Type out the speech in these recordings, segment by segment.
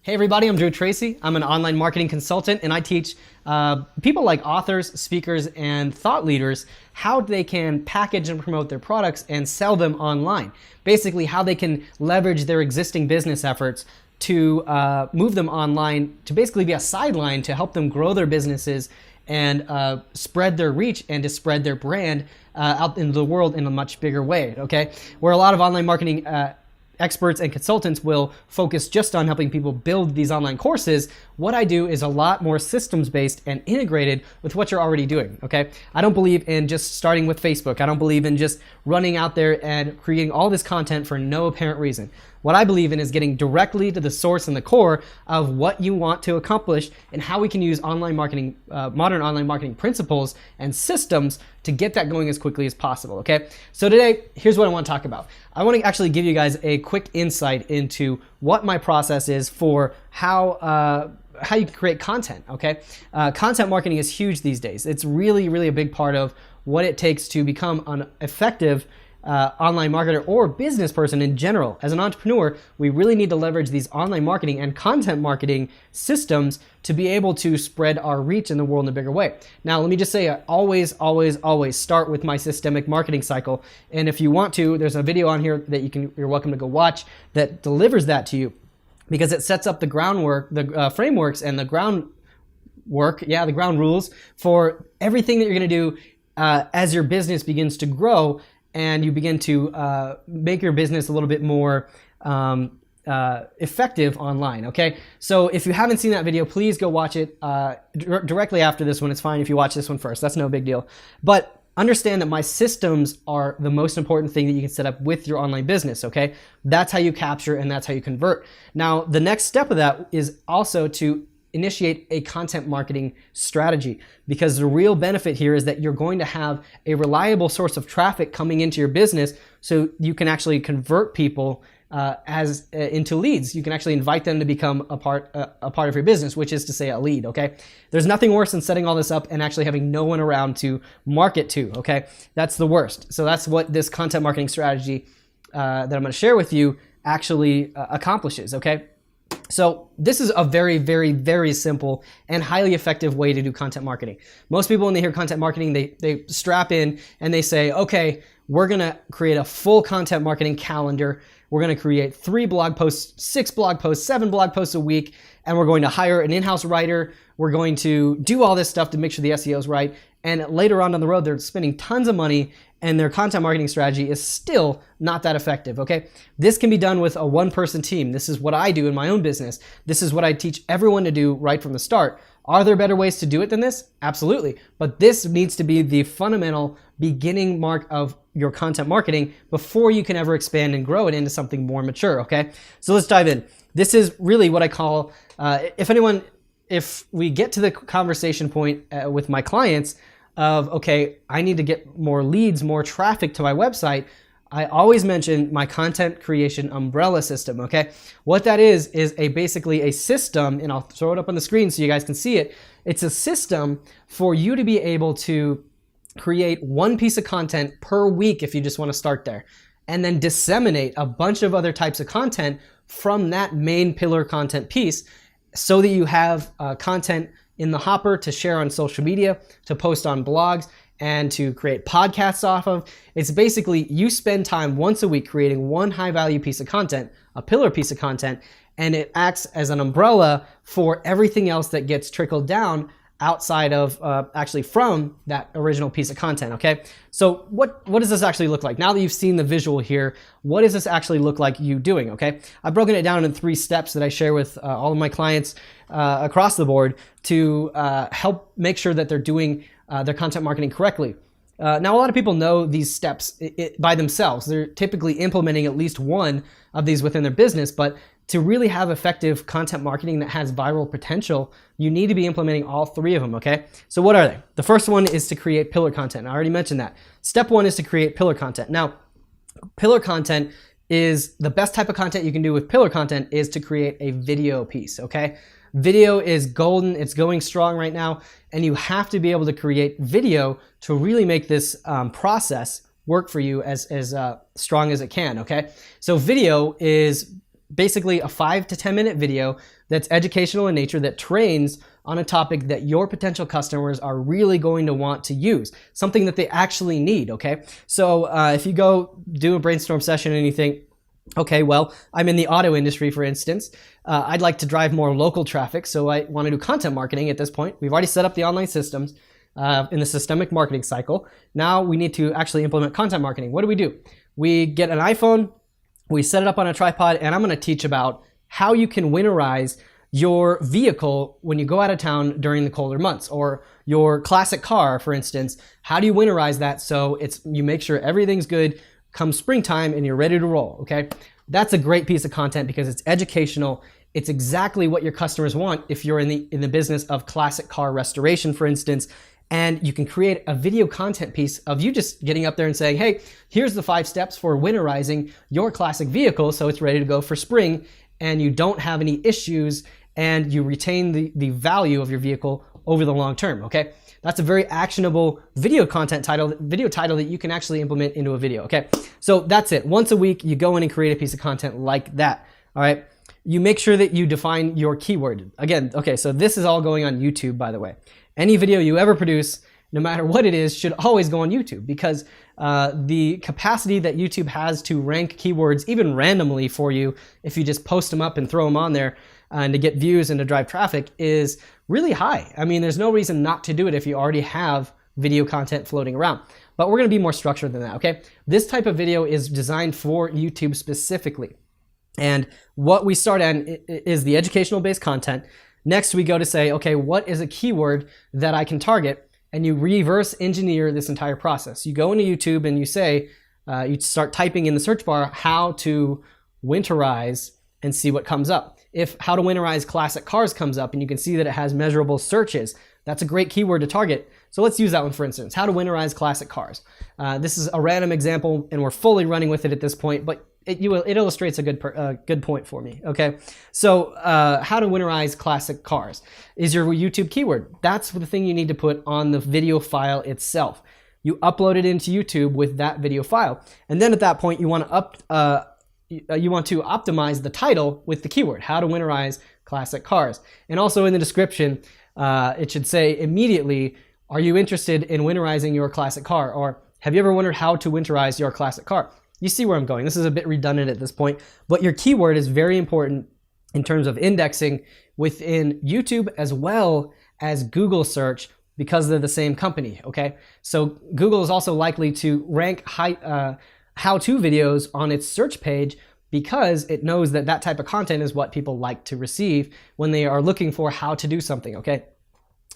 Hey everybody, I'm Drew Tracy. I'm an online marketing consultant and I teach people like authors, speakers, and thought leaders how they can package and promote their products and sell them online. Basically, how they can leverage their existing business efforts to move them online, to basically be a sideline to help them grow their businesses and spread their reach and to spread their brand out into the world in a much bigger way, okay? Where a lot of online marketing experts and consultants will focus just on helping people build these online courses. What I do is a lot more systems-based and integrated with what you're already doing, okay? I don't believe in just starting with Facebook. I don't believe in just running out there and creating all this content for no apparent reason. What I believe in is getting directly to the source and the core of what you want to accomplish and how we can use online marketing, modern online marketing principles and systems to get that going as quickly as possible, okay? So today, here's what I want to talk about. I want to actually give you guys a quick insight into what my process is for how you create content, okay? Content marketing is huge these days. It's really, really a big part of what it takes to become an effective online marketer or business person in general. As an entrepreneur, we really need to leverage these online marketing and content marketing systems to be able to spread our reach in the world in a bigger way. Now, let me just say, I always start with my systemic marketing cycle. And if you want to, there's a video on here that you're welcome to go watch that delivers that to you, because it sets up the groundwork, the frameworks and the ground rules for everything that you're gonna do as your business begins to grow and you begin to make your business a little bit more effective online, okay? So if you haven't seen that video, please go watch it directly after this one. It's fine if you watch this one first. That's no big deal. But understand that my systems are the most important thing that you can set up with your online business, okay? That's how you capture and that's how you convert. Now, the next step of that is also to initiate a content marketing strategy, because the real benefit here is that you're going to have a reliable source of traffic coming into your business so you can actually convert people into leads. You can actually invite them to become a part of your business, which is to say a lead, okay? There's nothing worse than setting all this up and actually having no one around to market to, okay? That's the worst. So that's what this content marketing strategy that I'm gonna share with you actually accomplishes, okay? So this is a very, very, very simple and highly effective way to do content marketing. Most people, when they hear content marketing, they strap in and they say, okay, we're gonna create a full content marketing calendar. We're gonna create 3 blog posts, 6 blog posts, 7 blog posts a week, and we're going to hire an in-house writer. We're going to do all this stuff to make sure the SEO is right. And later on down the road, they're spending tons of money and their content marketing strategy is still not that effective, okay? This can be done with a one-person team. This is what I do in my own business. This is what I teach everyone to do right from the start. Are there better ways to do it than this? Absolutely. But this needs to be the fundamental beginning mark of your content marketing before you can ever expand and grow it into something more mature, okay? So let's dive in. This is really what I call, if we get to the conversation point with my clients of, okay, I need to get more leads, more traffic to my website, I always mention my content creation umbrella system, okay? What that is basically a system, and I'll throw it up on the screen so you guys can see it. It's a system for you to be able to create one piece of content per week if you just want to start there, and then disseminate a bunch of other types of content from that main pillar content piece so that you have content in the hopper to share on social media, to post on blogs, and to create podcasts off of. It's basically you spend time once a week creating one high value piece of content, a pillar piece of content, and it acts as an umbrella for everything else that gets trickled down outside of actually from that original piece of content, okay? So what does this actually look like? Now that you've seen the visual here, what does this actually look like you doing, okay? I've broken it down in 3 steps that I share with all of my clients across the board to help make sure that they're doing their content marketing correctly. Now, a lot of people know these steps by themselves. They're typically implementing at least one of these within their business, but to really have effective content marketing that has viral potential, you need to be implementing all 3 of them, okay? So what are they? The first one is to create pillar content. I already mentioned that. Step 1 is to create pillar content. Now, pillar content is the best type of content you can do with pillar content is to create a video piece, okay? Video is golden, it's going strong right now, and you have to be able to create video to really make this process work for you as strong as it can, okay? So video is basically a 5 to 10 minute video that's educational in nature, that trains on a topic that your potential customers are really going to want to use, something that they actually need, okay? So if you go do a brainstorm session and you think, okay, well, I'm in the auto industry, for instance. I'd like to drive more local traffic, so I want to do content marketing at this point. We've already set up the online systems in the systemic marketing cycle. Now we need to actually implement content marketing. What do? We get an iPhone, we set it up on a tripod, and I'm going to teach about how you can winterize your vehicle when you go out of town during the colder months, or your classic car, for instance. How do you winterize that so you make sure everything's good come springtime and you're ready to roll, okay? That's a great piece of content because it's educational. It's exactly what your customers want if you're in the business of classic car restoration, for instance. And you can create a video content piece of you just getting up there and saying, hey, here's the 5 steps for winterizing your classic vehicle so it's ready to go for spring, and you don't have any issues, and you retain the value of your vehicle over the long term, okay? That's a very actionable video title that you can actually implement into a video, okay? So that's it. Once a week, you go in and create a piece of content like that, all right? You make sure that you define your keyword. Again, okay, so this is all going on YouTube, by the way. Any video you ever produce, no matter what it is, should always go on YouTube, because the capacity that YouTube has to rank keywords, even randomly for you, if you just post them up and throw them on there and to get views and to drive traffic, is really high. I mean, there's no reason not to do it if you already have video content floating around. But we're gonna be more structured than that, okay? This type of video is designed for YouTube specifically. And what we start at is the educational based content. Next, we go to say, okay, what is a keyword that I can target? And you reverse engineer this entire process. You go into YouTube and you say, you start typing in the search bar, how to winterize, and see what comes up. If how to winterize classic cars comes up and you can see that it has measurable searches, that's a great keyword to target. So let's use that one, for instance, how to winterize classic cars. This is a random example and we're fully running with it at this point, but it illustrates a good point for me, okay? So how to winterize classic cars is your YouTube keyword. That's the thing you need to put on the video file itself. You upload it into YouTube with that video file. And then at that point, you want to optimize the title with the keyword, how to winterize classic cars. And also in the description, it should say immediately, are you interested in winterizing your classic car? Or have you ever wondered how to winterize your classic car? You see where I'm going. This is a bit redundant at this point, but your keyword is very important in terms of indexing within YouTube as well as Google search, because they're the same company, okay? So Google is also likely to rank how-to videos on its search page because it knows that that type of content is what people like to receive when they are looking for how to do something, okay?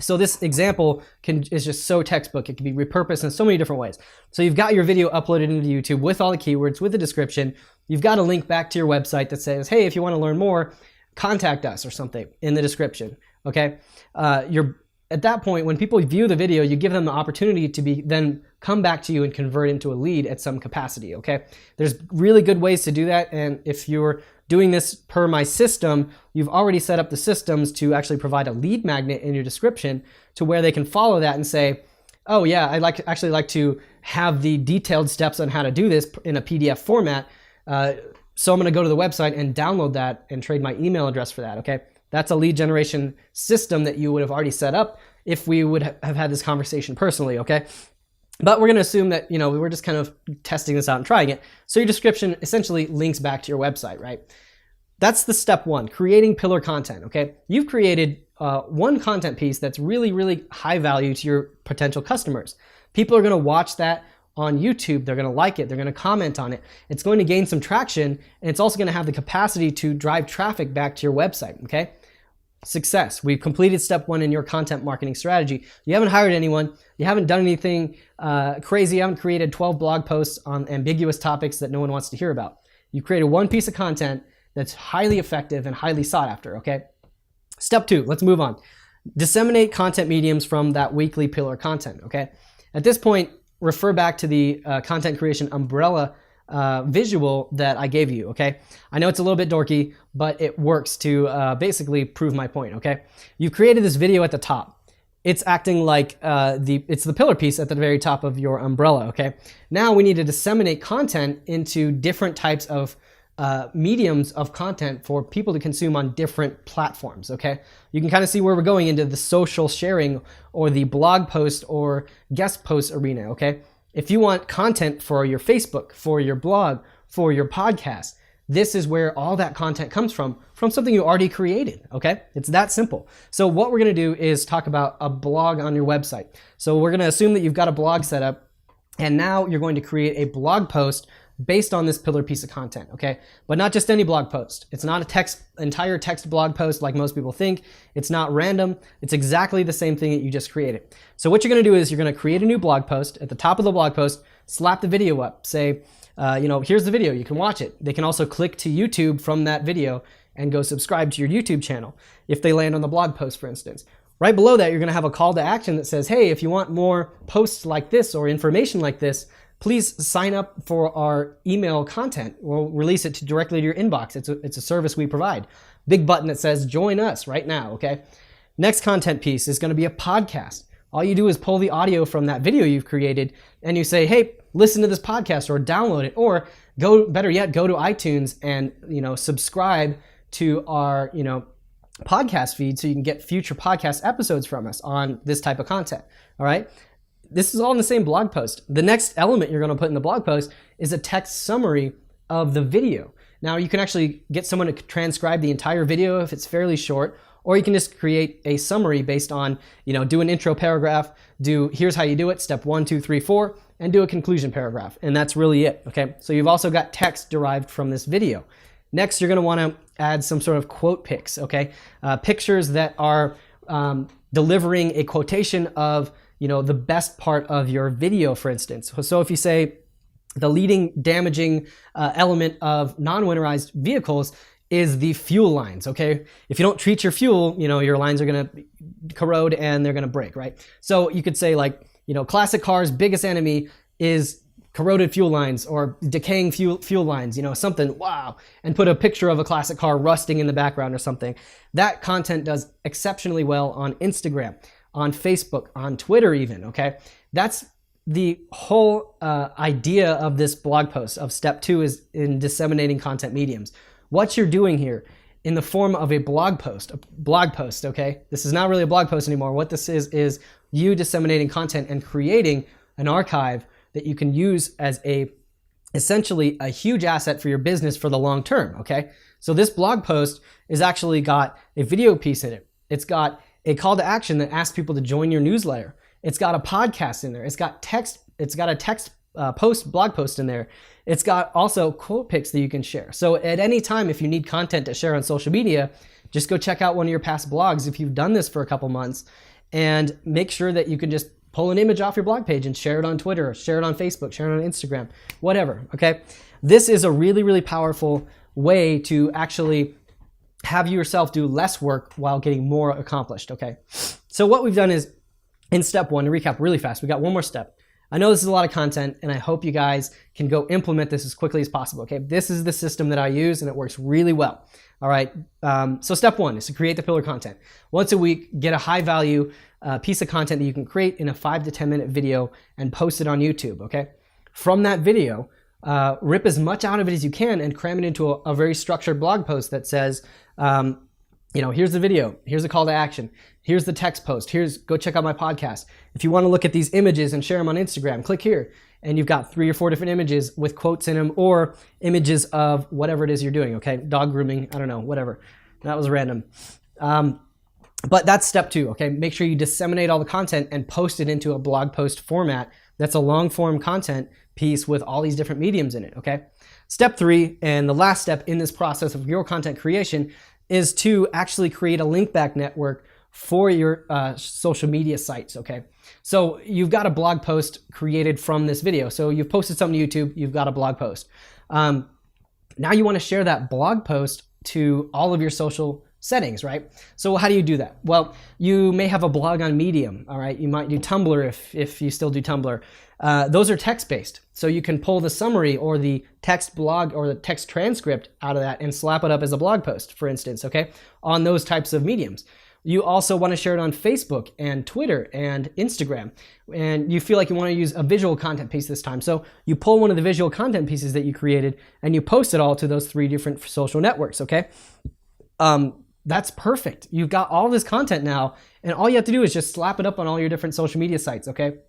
So this example is just so textbook. It can be repurposed in so many different ways. So you've got your video uploaded into YouTube with all the keywords, with the description. You've got a link back to your website that says, hey, if you want to learn more, contact us or something in the description, okay? At that point, when people view the video, you give them the opportunity to then come back to you and convert into a lead at some capacity, okay? There's really good ways to do that, and if you're doing this per my system, you've already set up the systems to actually provide a lead magnet in your description to where they can follow that and say, oh yeah, I'd actually like to have the detailed steps on how to do this in a PDF format, so I'm gonna go to the website and download that and trade my email address for that, okay? That's a lead generation system that you would have already set up if we would have had this conversation personally, okay? But we're gonna assume that, we were just kind of testing this out and trying it. So your description essentially links back to your website, right? That's the step one, creating pillar content, okay? You've created one content piece that's really, really high value to your potential customers. People are gonna watch that on YouTube, they're gonna like it, they're gonna comment on it. It's going to gain some traction, and it's also gonna have the capacity to drive traffic back to your website, okay? Success. We've completed step one in your content marketing strategy. You haven't hired anyone, you haven't done anything crazy, you haven't created 12 blog posts on ambiguous topics that no one wants to hear about. You created one piece of content that's highly effective and highly sought after, okay? Step two, let's move on. Disseminate content mediums from that weekly pillar content, okay? At this point, refer back to the content creation umbrella visual that I gave you, okay? I know it's a little bit dorky, but it works to basically prove my point, okay? You've created this video at the top. It's acting like it's the pillar piece at the very top of your umbrella, okay? Now we need to disseminate content into different types of mediums of content for people to consume on different platforms, okay? You can kind of see where we're going into the social sharing or the blog post or guest post arena, okay? If you want content for your Facebook, for your blog, for your podcast, this is where all that content comes from something you already created, okay? It's that simple. So what we're gonna do is talk about a blog on your website. So we're gonna assume that you've got a blog set up, and now you're going to create a blog post based on this pillar piece of content, okay? But not just any blog post. It's not a entire text blog post like most people think. It's not random. It's exactly the same thing that you just created. So what you're gonna do is you're gonna create a new blog post. At the top of the blog post, slap the video up. Say, here's the video, you can watch it. They can also click to YouTube from that video and go subscribe to your YouTube channel if they land on the blog post, for instance. Right below that, you're gonna have a call to action that says, hey, if you want more posts like this or information like this, please sign up for our email content. We'll release it directly to your inbox. It's a service we provide. Big button that says join us right now, okay? Next content piece is gonna be a podcast. All you do is pull the audio from that video you've created and you say, hey, listen to this podcast or download it, or better yet, go to iTunes and subscribe to our podcast feed so you can get future podcast episodes from us on this type of content, all right? This is all in the same blog post. The next element you're going to put in the blog post is a text summary of the video. Now you can actually get someone to transcribe the entire video if it's fairly short, or you can just create a summary based on, do an intro paragraph, here's how you do it, step 1, 2, 3, 4, and do a conclusion paragraph. And that's really it, okay? So you've also got text derived from this video. Next, you're going to want to add some sort of quote pics, okay? Pictures that are delivering a quotation of the best part of your video, for instance. So if you say the leading damaging element of non-winterized vehicles is the fuel lines, okay? If you don't treat your fuel, your lines are gonna corrode and they're gonna break, right? So you could say classic cars' biggest enemy is corroded fuel lines or decaying fuel lines, something, wow, and put a picture of a classic car rusting in the background or something. That content does exceptionally well on Instagram, on Facebook, on Twitter even, okay? That's the whole idea of this blog post of step 2 is in disseminating content mediums. What you're doing here in the form of a blog post, okay? This is not really a blog post anymore. What this is you disseminating content and creating an archive that you can use as essentially a huge asset for your business for the long term, okay? So this blog post is actually got a video piece in it. It's got a call to action that asks people to join your newsletter. It's got a podcast in there. It's got a text blog post in there. It's got also quote pics that you can share. So at any time, if you need content to share on social media, just go check out one of your past blogs if you've done this for a couple months, and make sure that you can just pull an image off your blog page and share it on Twitter, share it on Facebook, share it on Instagram, whatever, okay? This is a really, really powerful way to actually have yourself do less work while getting more accomplished, okay? So what we've done is, in step 1, to recap really fast, we got one more step. I know this is a lot of content, and I hope you guys can go implement this as quickly as possible, okay? This is the system that I use, and it works really well, all right? So step 1 is to create the pillar content. Once a week, get a high-value piece of content that you can create in a 5 to 10 minute video and post it on YouTube, okay? From that video, rip as much out of it as you can and cram it into a very structured blog post that says, here's the video, here's a call to action, here's the text post, go check out my podcast. If you want to look at these images and share them on Instagram, click here. And you've got 3 or 4 different images with quotes in them, or images of whatever it is you're doing, okay? Dog grooming, I don't know, whatever. That was random. But that's step 2, okay? Make sure you disseminate all the content and post it into a blog post format that's a long form content piece with all these different mediums in it, okay? Step 3, and the last step in this process of your content creation, is to actually create a link back network for your social media sites, okay? So you've got a blog post created from this video. So you've posted something to YouTube, you've got a blog post. Now you want to share that blog post to all of your social settings, right? So how do you do that? Well, you may have a blog on Medium, all right? You might do Tumblr if you still do Tumblr. Those are text-based. So you can pull the summary or the text blog or the text transcript out of that and slap it up as a blog post, for instance, okay? On those types of mediums. You also want to share it on Facebook and Twitter and Instagram. And you feel like you want to use a visual content piece this time. So you pull one of the visual content pieces that you created and you post it all to those 3 different social networks, okay? That's perfect. You've got all this content now, and all you have to do is just slap it up on all your different social media sites, okay?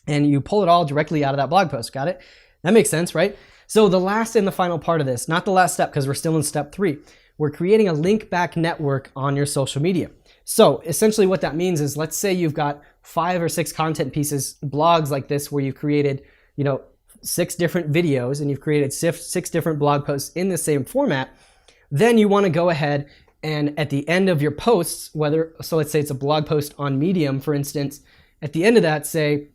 And you pull it all directly out of that blog post. Got it? That makes sense, right? So the last and the final part of this, not the last step because we're still in step 3, we're creating a link back network on your social media. So essentially what that means is, let's say you've got 5 or 6 content pieces, blogs like this, where you've created, 6 different videos and you've created 6 different blog posts in the same format. Then you want to go ahead and at the end of your posts, so let's say it's a blog post on Medium, for instance, at the end of that, say,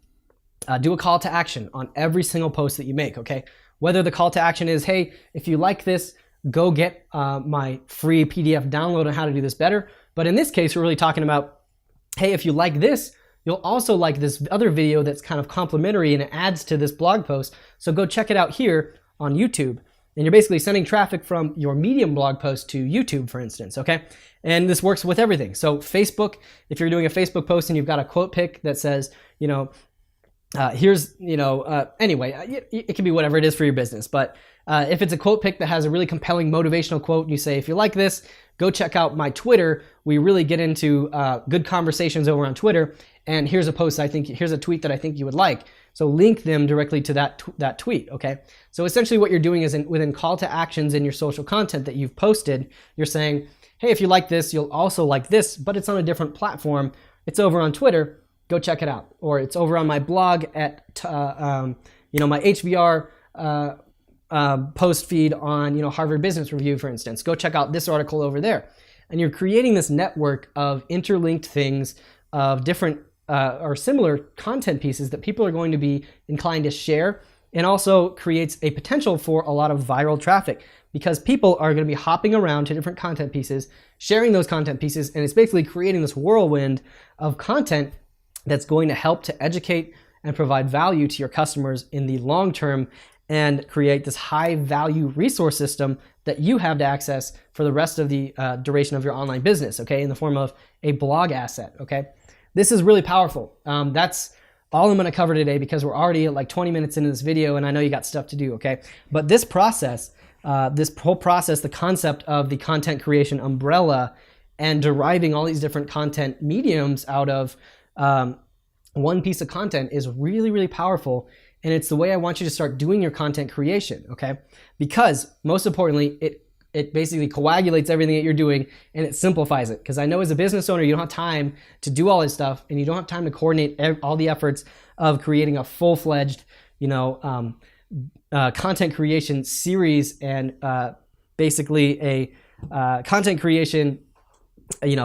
do a call to action on every single post that you make, okay? Whether the call to action is, hey, if you like this, go get my free PDF download on how to do this better. But in this case, we're really talking about, hey, if you like this, you'll also like this other video that's kind of complimentary and it adds to this blog post. So go check it out here on YouTube. And you're basically sending traffic from your Medium blog post to YouTube, for instance, okay? And this works with everything. So Facebook, if you're doing a Facebook post and you've got a quote pic that says, here's, anyway, it can be whatever it is for your business. But if it's a quote pic that has a really compelling motivational quote, and you say, if you like this, go check out my Twitter. We really get into good conversations over on Twitter. And here's a post here's a tweet that I think you would like. So link them directly to that tweet, okay? So essentially what you're doing is within call to actions in your social content that you've posted, you're saying, hey, if you like this, you'll also like this, but it's on a different platform. It's over on Twitter. Go check it out. Or it's over on my blog at, my HBR post feed on, Harvard Business Review, for instance. Go check out this article over there. And you're creating this network of interlinked things of different or similar content pieces that people are going to be inclined to share, and also creates a potential for a lot of viral traffic because people are going to be hopping around to different content pieces, sharing those content pieces, and it's basically creating this whirlwind of content that's going to help to educate and provide value to your customers in the long term and create this high value resource system that you have to access for the rest of the duration of your online business, okay, in the form of a blog asset, okay? This is really powerful. That's all I'm going to cover today because we're already at like 20 minutes into this video and I know you got stuff to do, okay? But this process, this whole process, the concept of the content creation umbrella and deriving all these different content mediums out of one piece of content is really, really powerful. And it's the way I want you to start doing your content creation, okay? Because most importantly, it basically coagulates everything that you're doing and it simplifies it. Because I know as a business owner, you don't have time to do all this stuff and you don't have time to coordinate all the efforts of creating a full-fledged, content creation series and basically a content creation,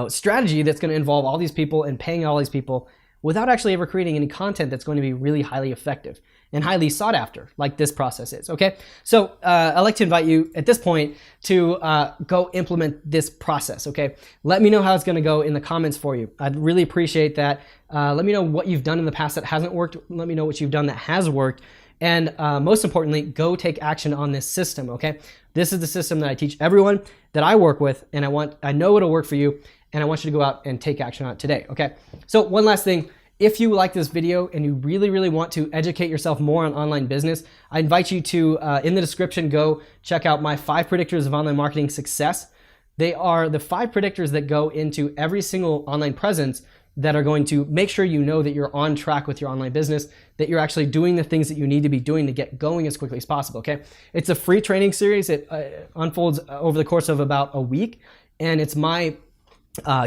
strategy that's going to involve all these people and paying all these people without actually ever creating any content that's going to be really highly effective and highly sought after, like this process is, okay? So I'd like to invite you at this point to go implement this process, okay? Let me know how it's gonna go in the comments for you. I'd really appreciate that. Let me know what you've done in the past that hasn't worked. Let me know what you've done that has worked. And most importantly, go take action on this system, okay? This is the system that I teach everyone that I work with, and I know it'll work for you, and I want you to go out and take action on it today, okay? So one last thing. If you like this video and you really, really want to educate yourself more on online business, I invite you to, in the description, go check out my 5 predictors of online marketing success. They are the 5 predictors that go into every single online presence that are going to make sure you know that you're on track with your online business, that you're actually doing the things that you need to be doing to get going as quickly as possible, okay? It's a free training series. It unfolds over the course of about a week, and it's my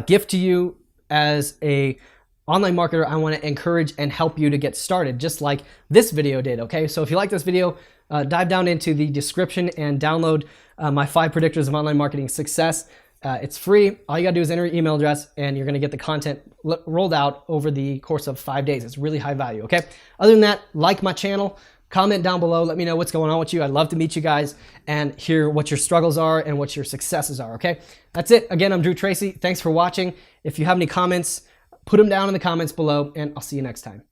gift to you as a online marketer. I want to encourage and help you to get started, just like this video did, okay? So if you like this video, dive down into the description and download my 5 predictors of online marketing success. It's free. All you gotta do is enter your email address and you're gonna get the content rolled out over the course of 5 days. It's really high value, okay? Other than that, like my channel, comment down below, let me know what's going on with you. I'd love to meet you guys and hear what your struggles are and what your successes are, okay? That's it. Again, I'm Drew Tracy. Thanks for watching. If you have any comments, put them down in the comments below, and I'll see you next time.